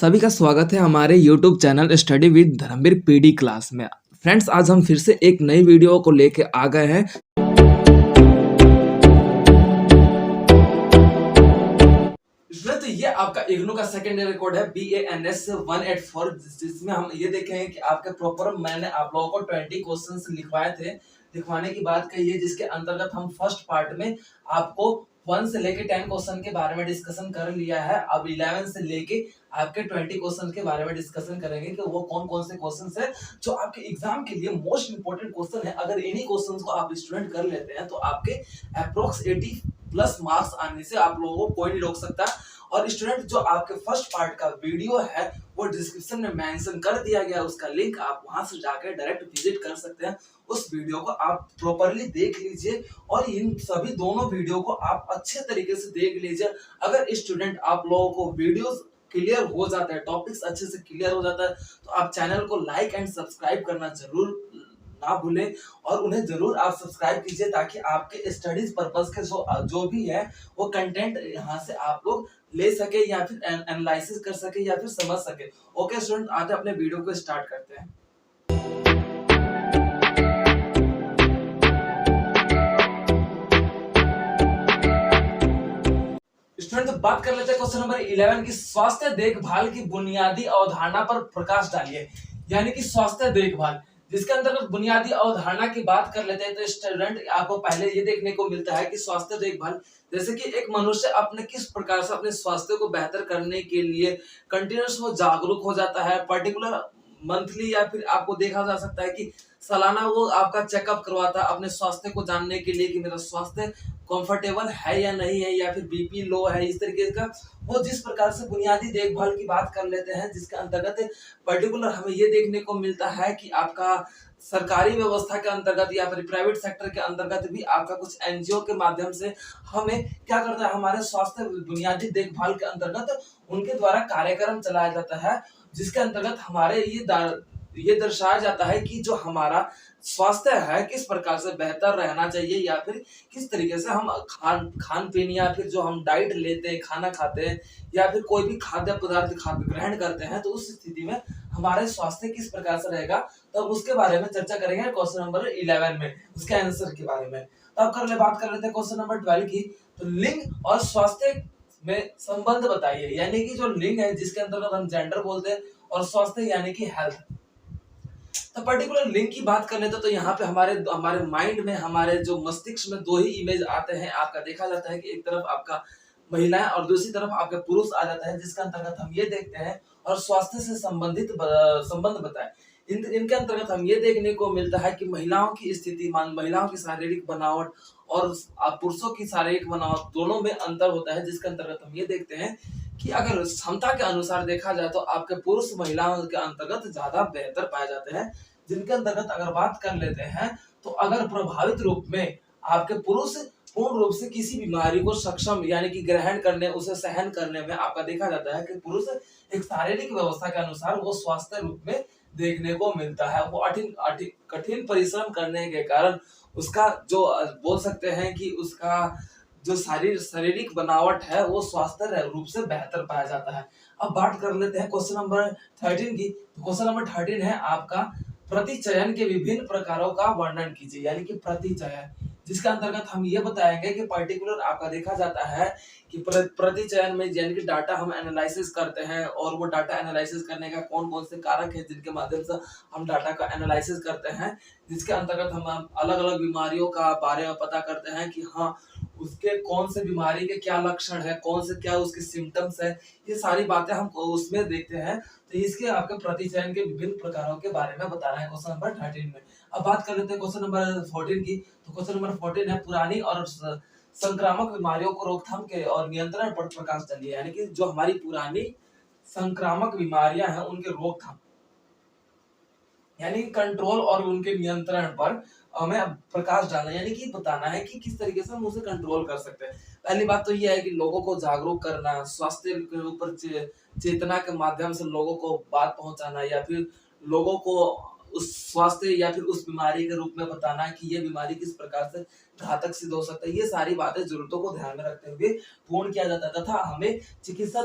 सभी का स्वागत है हमारे YouTube channel study with Dharmveer PD class में। फ्रेंड्स, आज हम फिर से एक नई वीडियो को लेके आ गए हैं। तो ये आपका इग्नू का सेकेंड ईयर कोड है BANS 184, जिसमें हम ये देखे हैं कि आपके प्रॉपर मैंने आप लोगों को 20 क्वेश्चंस लिखवाए थे। लिखवाने की बात कही है, जिसके अंतर्गत हम फर्स्ट पार्ट में आपको 1 से लेके 10 क्वेश्चन के बारे में डिस्कशन कर लिया है। अब 11 से लेके आपके 20 क्वेश्चन के बारे में डिस्कशन करेंगे कि वो कौन कौन से क्वेश्चंस है जो आपके एग्जाम के लिए मोस्ट इंपोर्टेंट क्वेश्चन है। अगर इन्हीं क्वेश्चंस को आप स्टूडेंट कर लेते हैं तो आपके अप्रोक्स 80 प्लस मार्क्स आने से आप लोगों को कोई नहीं रोक सकता। और स्टूडेंट, जो आपके फर्स्ट पार्ट का वीडियो है वो डिस्क्रिप्शन में मेंशन कर दिया गया है, उसका लिंक आप वहां से जाकर डायरेक्ट विजिट कर सकते हैं। उस वीडियो को आप प्रॉपर्ली देख लीजिए और इन सभी दोनों वीडियो को आप अच्छे तरीके से देख लीजिए। अगर स्टूडेंट आप लोगों को वीडियोस क्लियर हो जाता है, टॉपिक्स अच्छे से क्लियर हो जाता है, तो आप चैनल को लाइक एंड सब्सक्राइब करना जरूर ना भूलें और उन्हें जरूर आप सब्सक्राइब कीजिए, ताकि आपके स्टडीज पर्पस के जो भी है वो कंटेंट यहाँ से आप लोग ले सके या फिर एनालिसिस कर सके या फिर समझ सके। ओके स्टूडेंट, आते अपने वीडियो को स्टार्ट करते हैं। स्टूडेंट, तो बात कर लेते हैं क्वेश्चन नंबर 11 की। स्वास्थ्य देखभाल की बुनियादी अवधारणा पर प्रकाश डालिए। यानी कि स्वास्थ्य देखभाल, जिसके अंतर्गत बुनियादी अवधारणा की बात कर लेते हैं, तो स्टूडेंट आपको पहले ये देखने को मिलता है कि स्वास्थ्य देखभाल जैसे कि एक मनुष्य अपने किस प्रकार से अपने स्वास्थ्य को बेहतर करने के लिए कंटिन्यूस वो जागरूक हो जाता है। पर्टिकुलर मंथली या फिर आपको देखा जा सकता है कि सालाना वो आपका चेकअप करवाता है अपने स्वास्थ्य को जानने के लिए कि मेरा स्वास्थ्य कंफर्टेबल है या नहीं है, या फिर बीपी लो है, इस तरीके का वो जिस प्रकार से बुनियादी देखभाल की बात कर लेते हैं, जिसके अंतर्गत पर्टिकुलर हमें ये देखने को मिलता है कि आपका सरकारी व्यवस्था के अंतर्गत या फिर प्राइवेट सेक्टर के अंतर्गत भी आपका कुछ एनजीओ के माध्यम से हमें क्या करता है, हमारे स्वास्थ्य बुनियादी देखभाल के अंतर्गत उनके द्वारा कार्यक्रम चलाया जाता है, जिसके अंतर्गत हमारे ये दर्शाया जाता है कि जो हमारा स्वास्थ्य है किस प्रकार से बेहतर रहना चाहिए, या फिर किस तरीके से हम खान पीन या फिर जो हम डाइट लेते हैं, खाना खाते हैं या फिर कोई भी खाद्य पदार्थ ग्रहण करते हैं, तो उस स्थिति में हमारे स्वास्थ्य किस प्रकार से रहेगा, तो उसके बारे में चर्चा करेंगे क्वेश्चन नंबर 11 में, उसके आंसर के बारे में। तो अब बात कर लेते हैं क्वेश्चन नंबर 12 की। तो लिंग और स्वास्थ्य में संबंध बताइए। यानी कि जो लिंग है जिसके अंतर्गत हम जेंडर बोलते हैं, और स्वास्थ्य यानी कि हेल्थ। तो पर्टिकुलर लिंग की बात कर लेते तो यहाँ पे हमारे माइंड में, हमारे जो मस्तिष्क में दो ही इमेज आते हैं। आपका देखा जाता है कि एक तरफ आपका महिलाएं और दूसरी तरफ आपके पुरुष आ जाता है, जिसके अंतर्गत हम ये देखते हैं। और स्वास्थ्य से संबंधित संबंध बताएं। इनके अंतर्गत हम ये देखने को मिलता है कि महिलाओं की स्थिति, महिलाओं की शारीरिक बनावट और पुरुषों की शारीरिक बनावट दोनों में अंतर होता है, जिसके अंतर्गत हम ये देखते हैं कि अगर क्षमता के अनुसार देखा जाए तो आपके पुरुष महिलाओं के अंतर्गत ज्यादा बेहतर पाए जाते हैं। जिनके अंतर्गत अगर बात कर लेते हैं, तो अगर प्रभावित रूप में आपके पुरुष पूर्ण रूप से किसी बीमारी को सक्षम यानी कि ग्रहण करने, उसे सहन करने में आपका देखा जाता है कि पुरुष एक शारीरिक व्यवस्था के अनुसार वो स्वास्थ्य रूप में देखने को मिलता है। वो कठिन परिश्रम करने के कारण उसका जो बोल सकते हैं कि उसका जो शारीरिक बनावट है वो स्वास्थ्य रूप से बेहतर पाया जाता है। अब बात कर लेते हैं क्वेश्चन नंबर 13 की। क्वेश्चन नंबर 13 है आपका प्रतिचयन के विभिन्न प्रकारों का वर्णन कीजिए। यानी कि प्रतिचयन, जिसके अंतर्गत हम ये बताएंगे कि पर्टिकुलर आपका देखा जाता है कि प्रतिचयन में यानी कि डाटा हम एनालिसिस करते हैं, और वो डाटा एनालिसिस करने का कौन कौन से कारक है जिनके माध्यम से हम डाटा का एनालिसिस करते हैं, जिसके अंतर्गत हम अलग अलग बीमारियों का बारे में पता करते हैं कि हाँ उसके कौन से बीमारी के क्या लक्षण है, कौन से क्या उसके सिम्टम्स है, ये सारी बातें हम उसमें देखते हैं। तो इसके आपके प्रतिचयन के विभिन्न प्रकारों के बारे में बताना है क्वेश्चन नंबर 13 में। अब बात कर लेते हैं क्वेश्चन नंबर 14 की। तो क्वेश्चन नंबर 14 है पुरानी और संक्रामक बीमारियों को रोकथाम के और नियंत्रण पर प्रकाश डालिए। यानी कि जो हमारी पुरानी संक्रामक बीमारियां हैं उनके रोकथाम यानी कंट्रोल और उनके नियंत्रण पर हमें प्रकाश डालना, यानी कि बताना है कि किस तरीके से हम उसे कंट्रोल कर सकते हैं। पहली बात तो यह है कि लोगों को जागरूक करना, स्वास्थ्य के ऊपर चेतना के माध्यम से लोगों को बात पहुंचाना, या फिर लोगों को उस स्वास्थ्य या फिर उस बीमारी के रूप में बताना कि ये बीमारी किस प्रकार से घातक सिद्ध हो सकता है। ये सारी बातें जरूरतों को ध्यान में रखते हुए पूर्ण किया जाता है तथा हमें चिकित्सा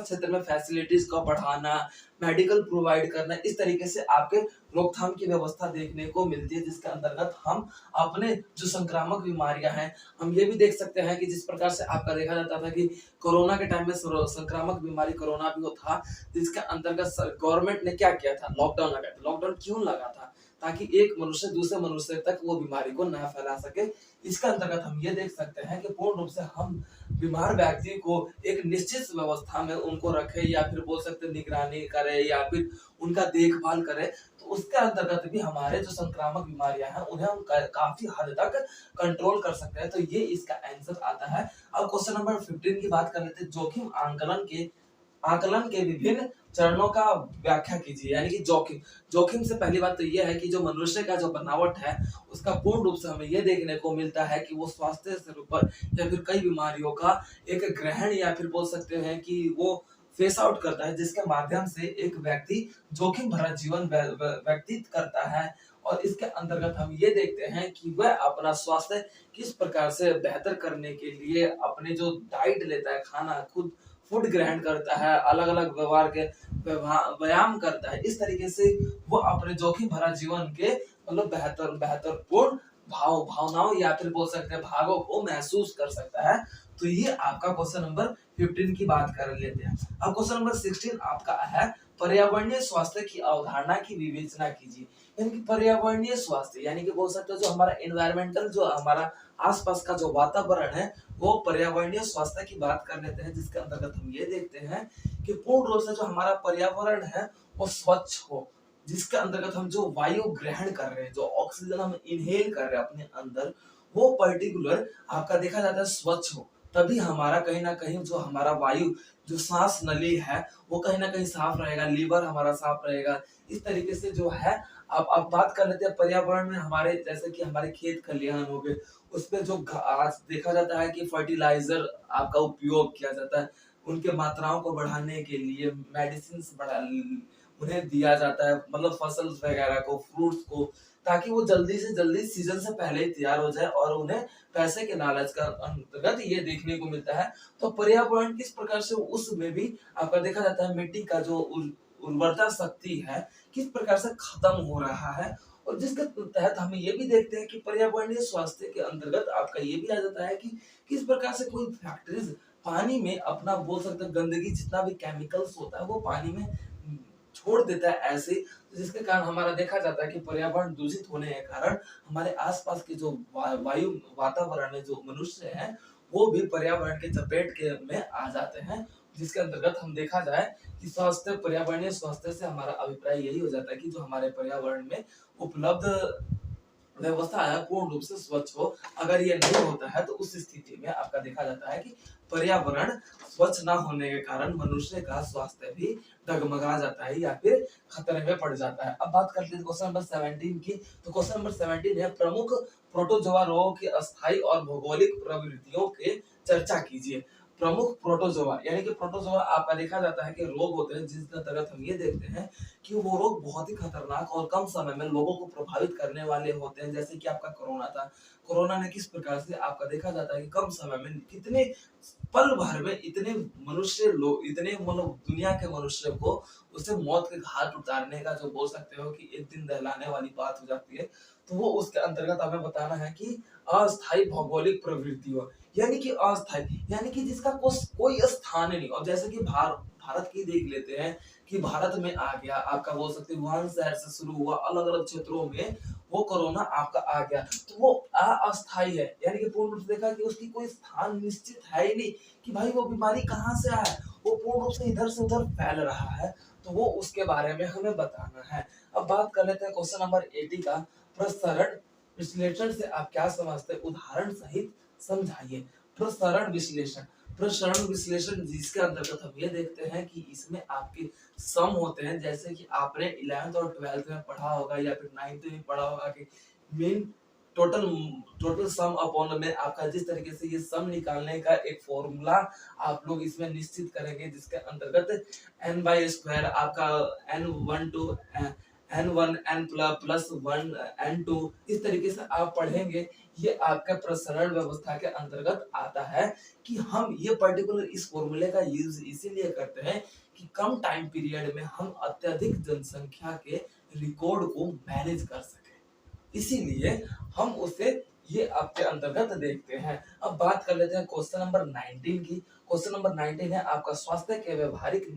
क्षेत्र में फैसिलिटीज को बढ़ाना, मेडिकल प्रोवाइड करना, इस तरीके से आपके रोकथाम की व्यवस्था देखने को मिलती है, जिसके अंतर्गत हम अपने जो संक्रामक बीमारियां हैं, हम ये भी देख सकते हैं कि जिस प्रकार से आपका देखा जाता था कि कोरोना के टाइम में संक्रामक बीमारी कोरोना भी था, जिसके अंतर्गत गवर्नमेंट ने क्या किया था, लॉकडाउन लगाया था। लॉकडाउन क्यों लगा था? ताकि एक मनुष्य दूसरे मनुष्य तक वो बीमारी को ना फैला सके। इसके अंतर्गत हम ये देख सकते हैं कि पूर्ण रूप से हम बीमार व्यक्ति को एक निश्चित व्यवस्था में उनको रखें, या फिर बोल सकते हैं निगरानी करें, या फिर उनका देखभाल करें, तो उसके अंतर्गत भी हमारे जो संक्रामक बीमारियां हैं उन्हें हम काफी हद तक कंट्रोल कर सकते हैं। तो ये इसका आंसर आता है। अब क्वेश्चन नंबर 15 की बात कर लेते हैं। आकलन के विभिन्न चरणों का व्याख्या कीजिए। यानी कि जोखिम से पहली बात तो यह है कि जो मनुष्य का जो बनावट है उसका पूर्ण रूप से हमें यह देखने को मिलता है कि वो स्वास्थ्य से ऊपर या फिर कई बीमारियों का एक ग्रहण, या फिर बोल सकते हैं कि वो फेस आउट करता है, जिसके माध्यम से एक व्यक्ति जोखिम भरा जीवन व्यतीत करता है। और इसके अंतर्गत हम ये देखते हैं कि वह अपना स्वास्थ्य किस प्रकार से बेहतर करने के लिए अपने जो डाइट लेता है, खाना खुद फूड ग्रहण करता है, अलग अलग व्यवहार के व्यायाम करता है, इस तरीके से वो अपने जोखिम भरा जीवन के मतलब बेहतर पूर्ण भावनाओं या फिर बोल सकते हैं भागों को महसूस कर सकता है। तो ये आपका क्वेश्चन नंबर 15 की बात कर लेते हैं। अब क्वेश्चन नंबर 16 आपका है, पर्यावरणीय स्वास्थ्य की अवधारणा की विवेचना कीजिए। यानी कि पर्यावरणीय स्वास्थ्य यानी कि बोल सकते हो जो हमारा एनवायरमेंटल, जो हमारा आसपास का जो वातावरण है, वो पर्यावरणीय स्वास्थ्य की बात कर लेते हैं, जिसके अंतर्गत हम ये देखते हैं कि पूर्ण रूप से जो हमारा पर्यावरण है वो स्वच्छ हो, जिसके अंतर्गत हम जो वायु ग्रहण कर रहे हैं, जो ऑक्सीजन हम इनहेल कर रहे हैं अपने अंदर, वो पर्टिकुलर आपका देखा जाता है स्वच्छ हो। तभी हमारा कहीं ना कहीं जो हमारा वायु जो सांस नली है वो कहीं ना कहीं साफ रहेगा, लीवर हमारा साफ रहेगा। इस तरीके से जो है अब बात कर लेते हैं पर्यावरण में हमारे, जैसे कि हमारे खेत खलिहान हो गए, उसमें जो आज देखा जाता है कि फर्टिलाइजर आपका उपयोग किया जाता है, उनके मात्राओं को बढ़ाने के लिए मेडिसिन बढ़ा उन्हें दिया जाता है, मतलब फसल वगैरह को, फ्रूट्स को, ताकि वो जल्दी से जल्दी सीजन से पहले ही तैयार हो जाए, और उन्हें पैसे के लालच का अंतर्गत ये देखने को मिलता है। तो पर्यावरण किस प्रकार से उसमें भी आपका देखा जाता है मिट्टी का जो उर्वरता शक्ति है किस प्रकार से खत्म हो रहा है। और जिसके तहत हम ये भी देखते हैं कि पर्यावरणीय स्वास्थ्य के अंतर्गत आपका ये भी आ जाता है कि किस प्रकार से कोई फैक्ट्रीज पानी में अपना बोल सकते हैं गंदगी, जितना भी केमिकल्स होता है वो पानी में छोड़ देता है ऐसे, जिसके कारण हमारा देखा जाता है कि पर्यावरण दूषित होने के कारण हमारे आसपास के जो वायु वातावरण में जो मनुष्य है वो भी पर्यावरण के चपेट के में आ जाते हैं। जिसके अंतर्गत हम देखा जाए कि स्वास्थ्य, पर्यावरणीय स्वास्थ्य से हमारा अभिप्राय यही हो जाता है कि जो हमारे पर्यावरण में उपलब्ध व्यवस्था है पूर्ण रूप से स्वच्छ हो। अगर ये नहीं होता है तो उस स्थिति में आपका देखा जाता है कि पर्यावरण स्वच्छ ना होने के कारण मनुष्य का स्वास्थ्य भी डगमगा जाता है या फिर खतरे में पड़ जाता है। अब बात करते हैं क्वेश्चन नंबर 17 की। तो क्वेश्चन नंबर 17 है, प्रमुख प्रोटोजोआ रोगों की अस्थायी और भौगोलिक प्रवृत्तियों के चर्चा कीजिए। प्रमुख प्रोटोजोआ यानी कि प्रोटोजोआ आपका देखा जाता है कि रोग होते हैं, जिसके अंतर्गत हम ये देखते हैं कि वो रोग बहुत ही खतरनाक और कम समय में लोगों को प्रभावित करने वाले होते हैं। जैसे कि आपका कोरोना था, कोरोना ने किस प्रकार से आपका देखा जाता है कि कम समय में कितने पल भर में इतने मनुष्य लोग, इतने मतलब दुनिया के मनुष्य को उसे मौत के घाट उतारने का जो बोल सकते हो कि एक दिन दहलाने वाली बात हो जाती है। तो वो उसके अंतर्गत हमें बताना है कि अस्थायी भौगोलिक प्रवृत्ति हो, यानी कि अस्थायी यानी कि जिसका कोई स्थान नहीं। और जैसे कि भारत की देख लेते हैं कि भारत में आ गया आपका बोल सकते हैं वुहान शहर से शुरू हुआ, अलग अलग क्षेत्रों में वो कोरोना आपका आ गया, तो वो अस्थायी है। यानी कि पूर्ण रूप से देखा कि उसकी कोई स्थान निश्चित है ही नहीं कि भाई वो बीमारी कहाँ से आया, वो पूर्ण रूप से इधर से उधर फैल रहा है। तो वो उसके बारे में हमें बताना है। अब बात कर लेते हैं क्वेश्चन नंबर 80 का, प्रसरण विश्लेषण से आप क्या समझते हैं, उदाहरण सहित समझाइए। प्रसरण विश्लेषण जिसके अंतर्गत हम ये देखते हैं कि इसमें आपके सम होते हैं, जैसे कि आपने 11th और 12th में पढ़ा होगा या फिर 9th में पढ़ा होगा कि मीन टोटल सम अपॉन में आपका जिस तरीके से ये सम निकालने का एक फॉर्मूला आप लोग इसमें निश्चित करेंगे, जिसके अंतर्गत n बाई स्क्वायर आपका n1 to N1 N plus one N2, इस तरीके से आप पढ़ेंगे। ये आपके प्रसरण व्यवस्था के अंतर्गत आता है कि हम ये पर्टिकुलर इस फॉर्मूले का यूज इसीलिए करते हैं कि कम टाइम पीरियड में हम अत्यधिक जनसंख्या के रिकॉर्ड को मैनेज कर सके, इसीलिए हम उसे ये आपके अंतर्गत देखते हैं। अब बात कर लेते हैं क्वेश्चन नंबर 19 की। क्वेश्चन नंबर 19 है आपका स्वास्थ्य के व्यवहारिक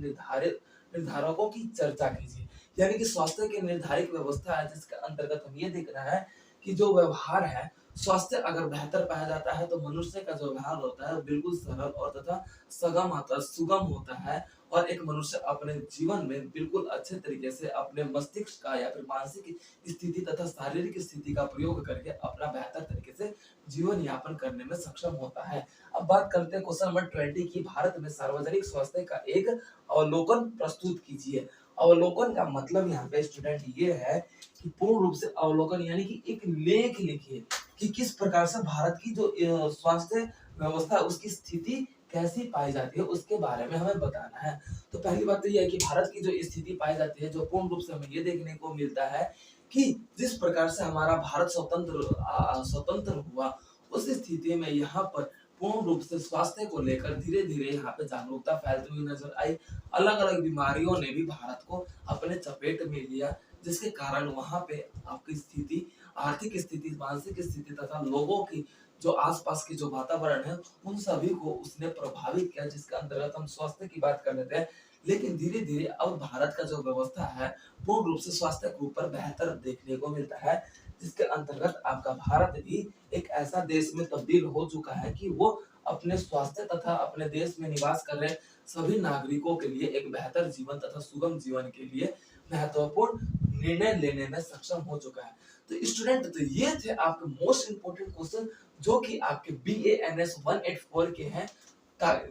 निर्धारकों की चर्चा कीजिए। यानी कि स्वास्थ्य की निर्धारित व्यवस्था है जिसके अंतर्गत हम ये देख रहा है कि जो व्यवहार है, स्वास्थ्य अगर बेहतर पाया जाता है तो मनुष्य का जो व्यवहार होता है बिल्कुल सरल और तथा सुगम होता है, और एक मनुष्य अपने जीवन में बिल्कुल अच्छे तरीके से अपने मस्तिष्क का या फिर मानसिक स्थिति तथा शारीरिक स्थिति का प्रयोग करके अपना बेहतर तरीके से जीवन यापन करने में सक्षम होता है। अब बात करते हैं क्वेश्चन नंबर 20 की। भारत में सार्वजनिक स्वास्थ्य का एक अवलोकन प्रस्तुत कीजिए। अवलोकन का मतलब यहाँ पे स्टूडेंट ये है कि पूर्ण रूप से अवलोकन यानी कि एक लेख लिखिए कि किस प्रकार से भारत की जो स्वास्थ्य व्यवस्था उसकी स्थिति कैसी पाई जाती है, उसके बारे में हमें बताना है। तो पहली बात तो यह है कि भारत की जो स्थिति पाई जाती है, जो पूर्ण रूप से हमें ये देखने को मिलता है कि जिस प्रकार से हमारा भारत स्वतंत्र हुआ, उस स्थिति में यहाँ पर पूर्ण रूप से स्वास्थ्य को लेकर धीरे धीरे यहाँ पे जागरूकता फैलती हुई नजर आई। अलग अलग बीमारियों ने भी भारत को अपने चपेट में लिया, जिसके कारण वहां पे आपकी स्थिति, आर्थिक स्थिति, मानसिक स्थिति तथा लोगों की जो आसपास की जो वातावरण है उन सभी को उसने प्रभावित किया, जिसके अंतर्गत हम स्वास्थ्य की बात कर लेते हैं। लेकिन धीरे धीरे अब भारत का जो व्यवस्था है पूर्ण रूप से स्वास्थ्य के ऊपर बेहतर देखने को मिलता है, जिसके अंतर्गत आपका भारत भी एक ऐसा देश में तब्दील हो चुका है कि वो अपने स्वास्थ्य तथा अपने देश में निवास कर रहे सभी नागरिकों के लिए एक बेहतर जीवन तथा सुगम जीवन के लिए महत्वपूर्ण निर्णय लेने में सक्षम हो चुका है। तो स्टूडेंट, तो ये थे आपके मोस्ट इंपोर्टेंट क्वेश्चन जो कि आपके BANS 184 के हैं,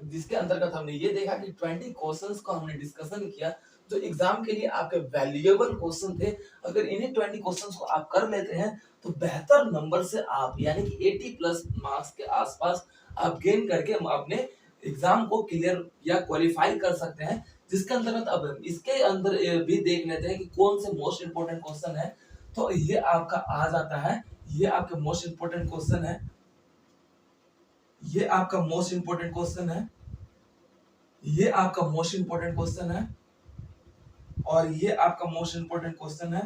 जिसके अंतर्गत हमने ये देखा कि 20 क्वेश्चंस को हमने डिस्कशन किया जो एग्जाम के लिए आपके वैल्यूएबल क्वेश्चन थे। अगर इन्हीं 20 क्वेश्चंस को आप कर लेते हैं तो बेहतर नंबर से आप यानी कि 80 प्लस मार्क्स के आसपास आप गेन करके अपने एग्जाम को क्लियर या क्वालिफाई कर सकते हैं। जिसके अंतर्गत अब इसके अंदर भी देख लेते हैं कि कौन से मोस्ट इंपोर्टेंट क्वेश्चन है। तो ये आपका आ जाता है, ये आपके मोस्ट इंपोर्टेंट क्वेश्चन है, ये आपका मोस्ट इंपोर्टेंट क्वेश्चन है, ये आपका मोस्ट इंपोर्टेंट क्वेश्चन है, और ये आपका मोस्ट इंपोर्टेंट क्वेश्चन है।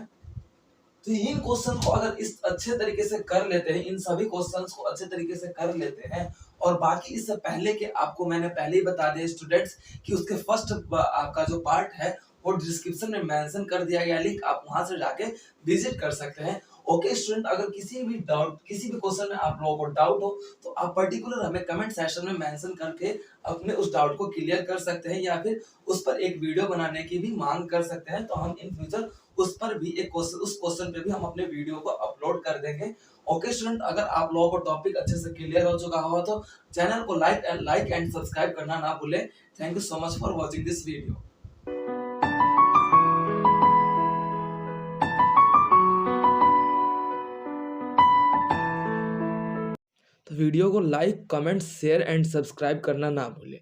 तो इन क्वेश्चन को अगर इस अच्छे तरीके से कर लेते हैं, इन सभी क्वेश्चंस को अच्छे तरीके से कर लेते हैं, और बाकी इससे पहले के आपको मैंने पहले ही बता दिया स्टूडेंट्स कि उसके फर्स्ट आपका जो पार्ट है वो डिस्क्रिप्शन में मेंशन कर दिया गया लिंक, आप वहां से जाके विजिट कर सकते हैं। ओके स्टूडेंट, अगर किसी भी क्वेश्चन में आप लोगों को डाउट हो तो आप पर्टिकुलर हमें कमेंट सेक्शन में मेंशन करके अपने उस डाउट को क्लियर कर सकते हैं, या फिर उस पर एक वीडियो बनाने की भी मांग कर सकते हैं। तो हम इन फ्यूचर उस पर भी उस क्वेश्चन पे भी हम अपने वीडियो को अपलोड कर देंगे। ओके स्टूडेंट, अगर आप लोगों को टॉपिक अच्छे से क्लियर हो चुका हो तो चैनल को लाइक एंड सब्सक्राइब करना ना भूलें। Thank you so much for watching this video. तो वीडियो को like, comment, share and subscribe करना ना भूलें।